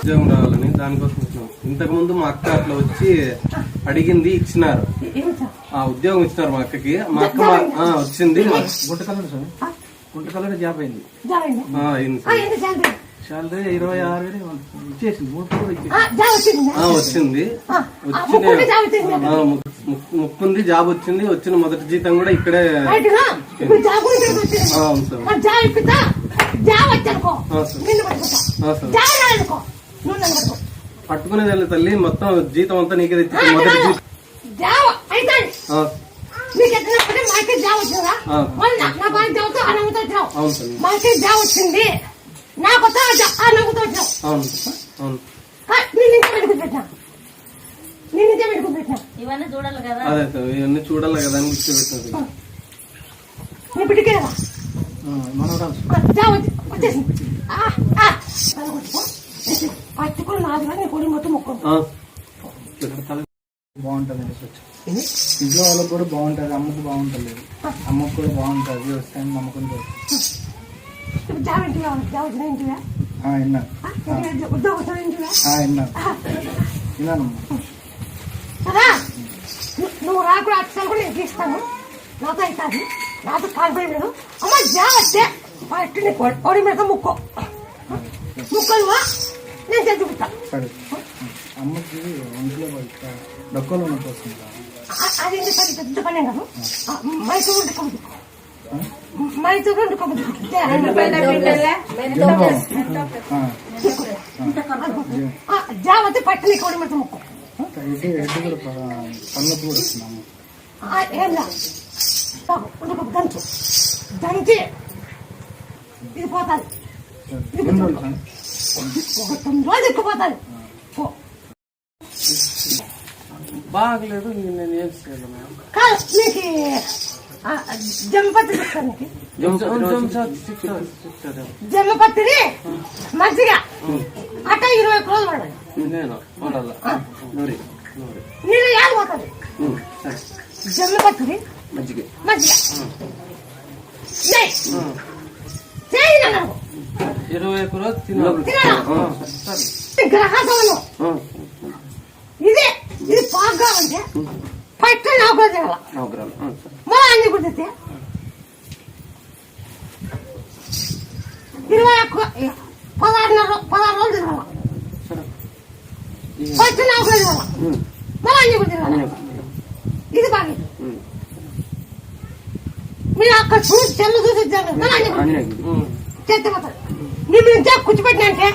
ఉద్యోగం రావాలని దానికోసం వచ్చినాం. ఇంతకు ముందు మా అక్క అట్లా వచ్చి అడిగింది, ఇచ్చినారు. ఆ ఉద్యోగం ఇచ్చినారు మా అక్కకి. మా అక్క వచ్చింది. గుంటకల్లో జాబ్ అయింది. శాలరీ 26,000 ఇచ్చేసింది. 3 వచ్చింది. ముక్కుంది, జాబ్ వచ్చింది. వచ్చిన మొదటి జీతం కూడా ఇక్కడే. అవును సార్. పట్టుకునేది వెళ్ళి తల్లి, మొత్తం జీతం అంతా నీకే తెచ్చి మొదటి జీతం. వచ్చింది నాకు అవును అవును ఇవన్నీ చూడాలి కదా. అదే సార్, ఇవన్నీ చూడాలి కదా అని కూర్చోబెట్టినది. బాగుంటది ఇంట్లో వాళ్ళకి కూడా బాగుంటది, అమ్మకు బాగుంటది, అమ్మకు కూడా బాగుంటది. వ్యవసాయం నమ్మకం నువ్వు రాకుండా అక్షరాలు కూడా నేను తీస్తాను. నాతో అవుతుంది, నాతో కాన్ఫిడెంట్ లేదు. అమ్మ జాబ్ వస్తే ఫస్ట్ నీ పొడి మీద ముక్కో ముక్కలు నేను చదువుతా. అమ్మకి ఒంట్లో డొక్కలు అది పెద్ద పనే కాదు. మైసూరు వండుకోదు, మైసూరు వండుకోదు. జాబ్ వస్తే పట్టు నీ పొడి మీద ముక్కో. పనులకు కూడా వస్తున్నాము. ఏం దంచు దంచి ఇది పోతాది. 9 రోజులు ఎక్కుపోతాది. బాగలేదు, నేను ఏం చేయను. కాదు నీకు జమ్మపత్రి చెప్తాను. జమ్మపత్రి మంచిగా అట్ట 20 రోజులు పడాలి. నీళ్ళు యాద పోతుంది. జమ్మపత్రి మంచిగా మంచిగా 21 రోజులు తినాలి. గ్రహాసంలో ఇది ఇది బాగా అంటే పట్టు 9 గ్రాములు మళ్ళీ అన్ని కుదిరితే 16 రోజులు తినాలి. పట్టు 9 గ్రాములు మళ్ళీ అన్ని కుదిరాలి. ఇది బాగా మీరు అక్కడ చూసి చెల్లు చూసి మళ్ళీ అన్ని చేస్తే పోతారు. నీ మీద కూర్చోబెట్టినంటే